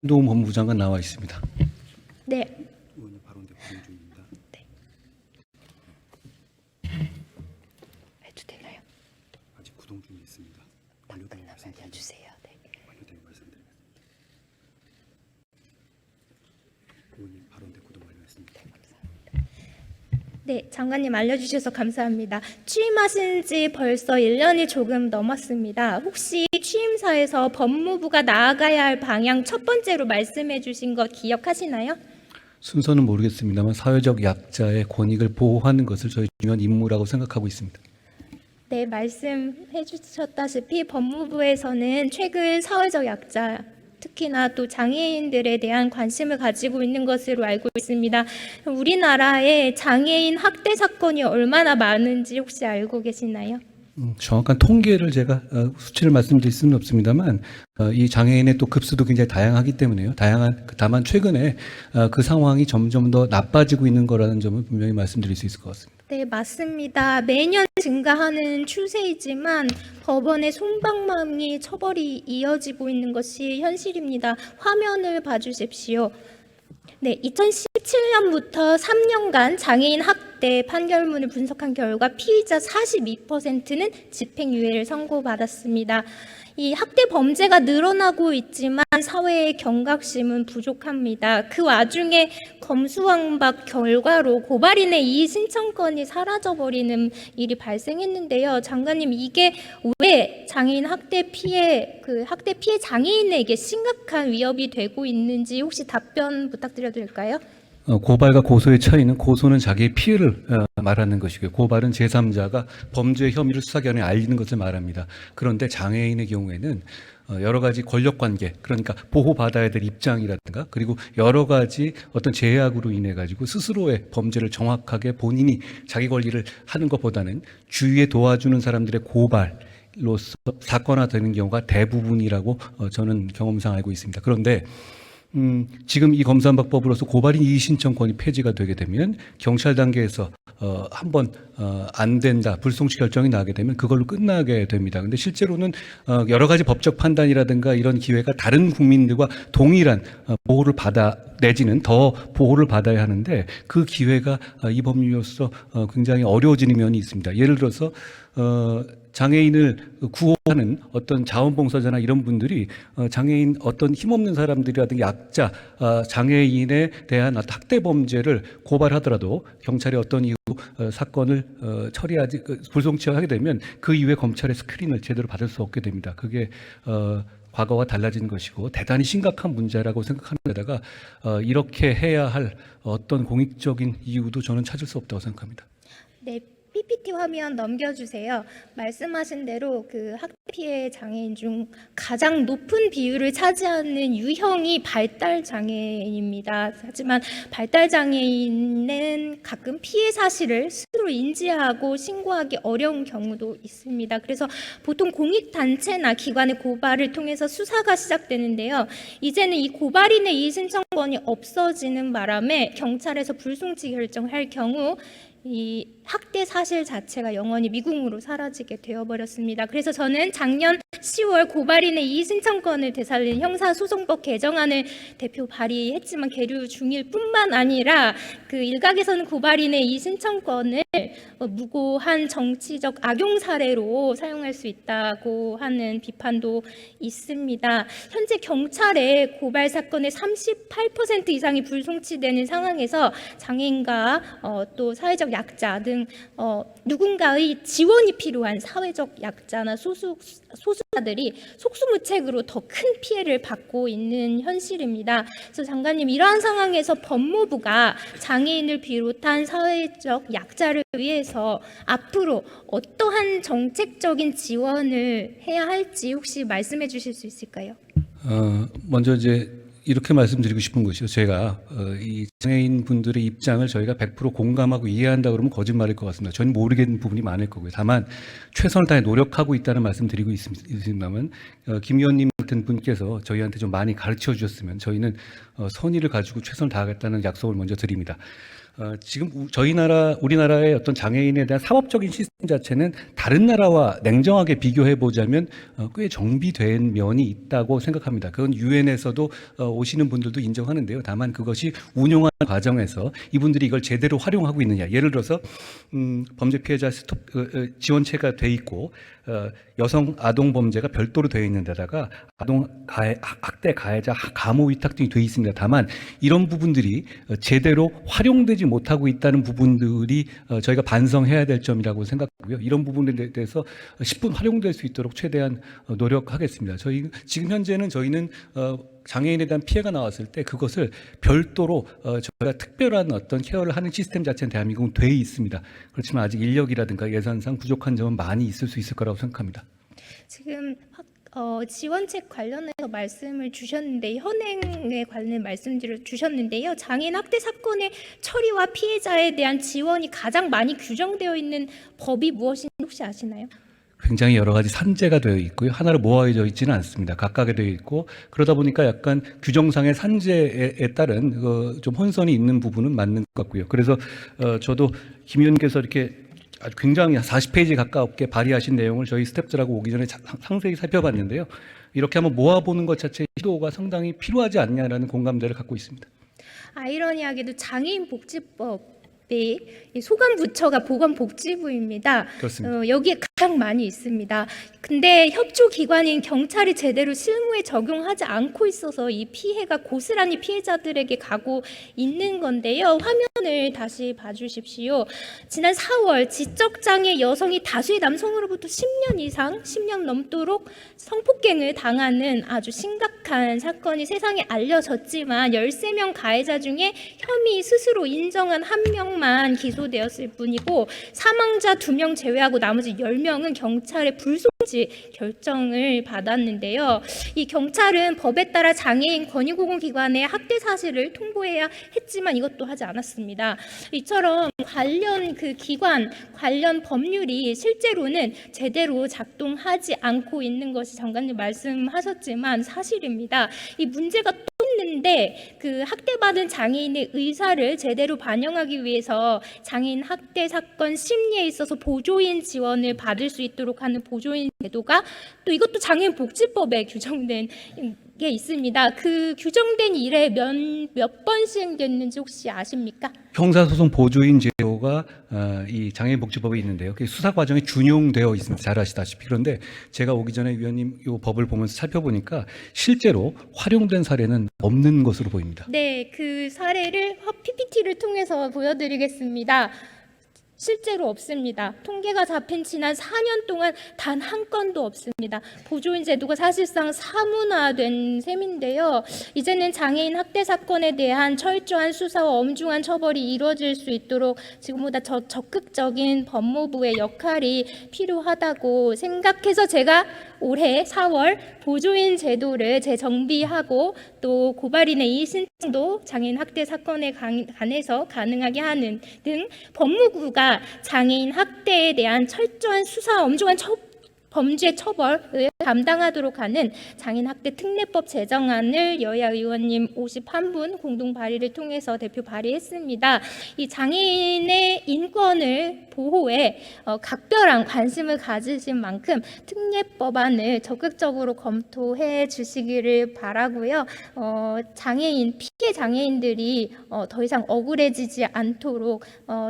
노 법무부 장관 나와 있습니다. 네. 의원님 발언대 구동 중입니다. 네. 해도 되나요? 아직 구동 중에 있습니다. 완료되면 말씀드리겠습니다. 알려주세요. 네. 완료되면 말씀드리겠습니다. 의원님 발언대 구동 완료했습니다. 네, 장관님 알려주셔서 감사합니다. 취임하신 지 벌써 1년이 조금 넘었습니다. 혹시 취임사에서 법무부가 나아가야 할 방향 첫 번째로 말씀해 주신 것 기억하시나요? 순서는 모르겠습니다만 사회적 약자의 권익을 보호하는 것을 저희 중요한 임무라고 생각하고 있습니다. 네, 말씀해 주셨다시피 법무부에서는 최근 사회적 약자, 특히나 또 장애인들에 대한 관심을 가지고 있는 것으로 알고 있습니다. 우리나라에 장애인 학대 사건이 얼마나 많은지 혹시 알고 계시나요? 정확한 통계를 제가 수치를 말씀드릴 수는 없습니다만 이 장애인의 또 급수도 굉장히 다양하기 때문에요. 다만 최근에 그 상황이 점점 더 나빠지고 있는 거라는 점을 분명히 말씀드릴 수 있을 것 같습니다. 네, 맞습니다. 매년 증가하는 추세이지만 법원의 솜방망이 처벌이 이어지고 있는 것이 현실입니다. 화면을 봐주십시오. 네, 2017년부터 3년간 장애인 학대 판결문을 분석한 결과 피의자 42%는 집행유예를 선고받았습니다. 이 학대 범죄가 늘어나고 있지만 사회의 경각심은 부족합니다. 그 와중에 검수완박 결과로 고발인의 이의 신청권이 사라져버리는 일이 발생했는데요. 장관님, 이게 왜 장애인 학대 피해 장애인에게 심각한 위협이 되고 있는지 혹시 답변 부탁드려도 될까요? 고발과 고소의 차이는 고소는 자기의 피해를 말하는 것이고요. 고발은 제3자가 범죄 혐의를 수사기관에 알리는 것을 말합니다. 그런데 장애인의 경우에는 여러 가지 권력관계, 그러니까 보호받아야 될 입장이라든가 그리고 여러 가지 어떤 제약으로 인해 가지고 스스로의 범죄를 정확하게 본인이 자기 권리를 하는 것보다는 주위에 도와주는 사람들의 고발로서 사건화되는 경우가 대부분이라고 저는 경험상 알고 있습니다. 그런데 지금 이 검수완박법으로서 고발인 이의 신청권이 폐지가 되게 되면 경찰 단계에서 한번 안 된다, 불송치 결정이 나게 되면 그걸로 끝나게 됩니다. 근데 실제로는 여러 가지 법적 판단이라든가 이런 기회가 다른 국민들과 동일한 보호를 내지는 더 보호를 받아야 하는데 그 기회가 이 법률로서 굉장히 어려워지는 면이 있습니다. 예를 들어서 장애인을 구호하는 어떤 자원봉사자나 이런 분들이 장애인 어떤 힘없는 사람들이라든가 약자, 장애인에 대한 학대 범죄를 고발하더라도 경찰이 어떤 이유로 사건을 불송치하게 되면 그 이후에 검찰의 스크린을 제대로 받을 수 없게 됩니다. 그게 과거와 달라진 것이고 대단히 심각한 문제라고 생각하는 데다가 이렇게 해야 할 어떤 공익적인 이유도 저는 찾을 수 없다고 생각합니다. 네, PPT 화면 넘겨주세요. 말씀하신 대로 그 학대 피해 장애인 중 가장 높은 비율을 차지하는 유형이 발달 장애인입니다. 하지만 발달 장애인은 가끔 피해 사실을 스스로 인지하고 신고하기 어려운 경우도 있습니다. 그래서 보통 공익단체나 기관의 고발을 통해서 수사가 시작되는데요. 이제는 이 고발인의 이의 신청권이 없어지는 바람에 경찰에서 불송치 결정할 경우 이 학대 사실 자체가 영원히 미궁으로 사라지게 되어버렸습니다. 그래서 저는 작년 10월 고발인의 이의 신청권을 되살린 형사소송법 개정안을 대표 발의했지만 계류 중일 뿐만 아니라 그 일각에서는 고발인의 이의 신청권을 무고한 정치적 악용 사례로 사용할 수 있다고 하는 비판도 있습니다. 현재 경찰의 고발 사건의 38% 이상이 불송치되는 상황에서 장애인과 또 사회적 약자 등 누군가의 지원이 필요한 사회적 약자나 소수자들이 속수무책으로 더 큰 피해를 받고 있는 현실입니다. 그래서 장관님, 이러한 상황에서 법무부가 장애인을 비롯한 사회적 약자를 위해서 앞으로 어떠한 정책적인 지원을 해야 할지 혹시 말씀해 주실 수 있을까요? 먼저 이제 이렇게 말씀드리고 싶은 것이요. 제가 이 장애인 분들의 입장을 저희가 100% 공감하고 이해한다 그러면 거짓말일 것 같습니다. 저는 모르겠는 부분이 많을 거고요. 다만 최선을 다해 노력하고 있다는 말씀 드리고 있습니다만 김 의원님 같은 분께서 저희한테 좀 많이 가르쳐 주셨으면 저희는 선의를 가지고 최선을 다하겠다는 약속을 먼저 드립니다. 지금 우리나라의 어떤 장애인에 대한 사법적인 시스템 자체는 다른 나라와 냉정하게 비교해 보자면 꽤 정비된 면이 있다고 생각합니다. 그건 유엔에서도 오시는 분들도 인정하는데요. 다만 그것이 운용하는 과정에서 이분들이 이걸 제대로 활용하고 있느냐. 예를 들어서 범죄 피해자 지원체가 돼 있고 여성 아동 범죄가 별도로 되어 있는 데다가 학대 가해자 감호 위탁 등이 되어 있습니다. 다만 이런 부분들이 제대로 활용되지 못하고 있다는 부분들이 저희가 반성해야 될 점이라고 생각하고요. 이런 부분에 대해서 10분 활용될 수 있도록 최대한 노력하겠습니다. 지금 현재는 저희는 장애인에 대한 피해가 나왔을 때 그것을 별도로 저희가 특별한 어떤 케어를 하는 시스템 자체는 대한민국은 돼 있습니다. 그렇지만 아직 인력이라든가 예산상 부족한 점은 많이 있을 수 있을 거라고 생각합니다. 지금 지원책 관련해서 말씀을 주셨는데 현행에 관련 말씀들을 주셨는데요. 장애인 학대 사건의 처리와 피해자에 대한 지원이 가장 많이 규정되어 있는 법이 무엇인지 혹시 아시나요? 굉장히 여러 가지 산재가 되어 있고요. 하나로 모아져 있지는 않습니다. 각각에 되어 있고 그러다 보니까 약간 규정상의 산재에 따른 좀 혼선이 있는 부분은 맞는 것 같고요. 그래서 저도 김 의원님께서 이렇게 아주 굉장히 40페이지 가깝게 발의하신 내용을 저희 스태프들하고 오기 전에 상세히 살펴봤는데요. 이렇게 한번 모아보는 것 자체의 시도가 상당히 필요하지 않냐라는 공감대를 갖고 있습니다. 아이러니하게도 장애인 복지법 이 소관부처가 보건복지부입니다. 그렇습니다. 여기에 가장 많이 있습니다. 근데 협조기관인 경찰이 제대로 실무에 적용하지 않고 있어서 이 피해가 고스란히 피해자들에게 가고 있는 건데요. 화면을 다시 봐주십시오. 지난 4월 지적장애 여성이 다수의 남성으로부터 10년 이상, 10년 넘도록 성폭행을 당하는 아주 심각한 사건이 세상에 알려졌지만 13명 가해자 중에 혐의 스스로 인정한 1명만 기소되었을 뿐이고 사망자 2명 제외하고 나머지 10명은 경찰의 불송치 결정을 받았는데요. 이 경찰은 법에 따라 장애인 권익보건기관에 학대 사실을 통보해야 했지만 이것도 하지 않았습니다. 이처럼 관련 기관, 관련 법률이 실제로는 제대로 작동하지 않고 있는 것이 장관님 말씀하셨지만 사실입니다. 이 문제가 또 있는데 학대받은 장애인의 의사를 제대로 반영하기 위해서 장애인 학대 사건 심리에 있어서 보조인 지원을 받을 수 있도록 하는 보조인 제도가 또 이것도 장애인 복지법에 규정된 게 있습니다. 그 규정된 이래 몇 번 시행됐는지 혹시 아십니까? 형사소송 보조인 제도가 이 장애인복지법에 있는데요. 그게 수사 과정에 준용되어 있습니다. 잘 아시다시피. 그런데 제가 오기 전에 위원님 이 법을 보면서 살펴보니까 실제로 활용된 사례는 없는 것으로 보입니다. 네, 그 사례를 PPT를 통해서 보여드리겠습니다. 실제로 없습니다. 통계가 잡힌 지난 4년 동안 단 한 건도 없습니다. 보조인 제도가 사실상 사문화된 셈인데요. 이제는 장애인 학대 사건에 대한 철저한 수사와 엄중한 처벌이 이루어질 수 있도록 지금보다 적극적인 법무부의 역할이 필요하다고 생각해서 제가 올해 4월 보조인 제도를 재정비하고 또 고발인의 이의신청도 장애인 학대 사건에 관해서 가능하게 하는 등 법무부가 장애인 학대에 대한 철저한 수사, 엄중한 범죄 처벌을 감당하도록 하는 장애인 학대 특례법 제정안을 여야 의원님 51분 공동 발의를 통해서 대표 발의했습니다. 이 장애인의 인권을 보호에 각별한 관심을 가지신 만큼 특례법안을 적극적으로 검토해 주시기를 바라고요. 피해 장애인들이 더 이상 억울해지지 않도록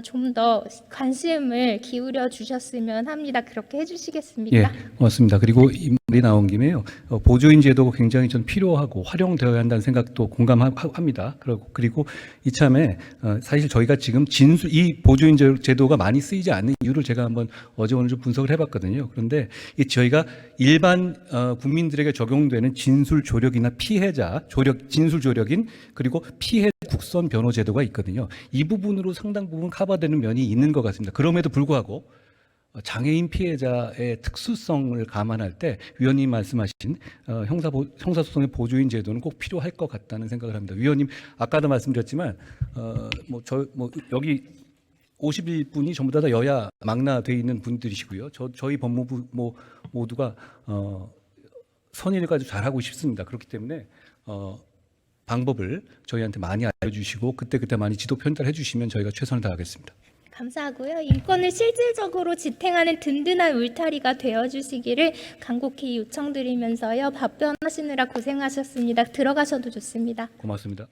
좀 더 관심을 기울여 주셨으면 합니다. 그렇게 해주시겠습니까? 예, 고맙습니다. 그리고 이 말이 나온 김에요. 보조인 제도가 굉장히 전 필요하고 활용되어야 한다는 생각도 공감합니다. 그리고 이참에 사실 저희가 지금 이 보조인 제도가 많이 쓰이지 않는 이유를 제가 한번 어제 오늘 좀 분석을 해봤거든요. 그런데 저희가 일반 국민들에게 적용되는 진술 조력이나 피해자 진술 조력인 그리고 피해 국선 변호 제도가 있거든요. 이 부분으로 상당 부분 커버되는 면이 있는 것 같습니다. 그럼에도 불구하고 장애인 피해자의 특수성을 감안할 때 위원님 말씀하신 형사소송의 보조인 제도는 꼭 필요할 것 같다는 생각을 합니다. 위원님 아까도 말씀드렸지만 여기 51분이 전부 다 여야 망라돼 있는 분들이시고요. 저희 법무부 모두가 선의를 가지고 잘하고 싶습니다. 그렇기 때문에 방법을 저희한테 많이 알려주시고 그때그때 많이 지도 편달해 주시면 저희가 최선을 다하겠습니다. 감사하고요. 인권을 실질적으로 지탱하는 든든한 울타리가 되어주시기를 간곡히 요청드리면서요. 답변하시느라 고생하셨습니다. 들어가셔도 좋습니다. 고맙습니다.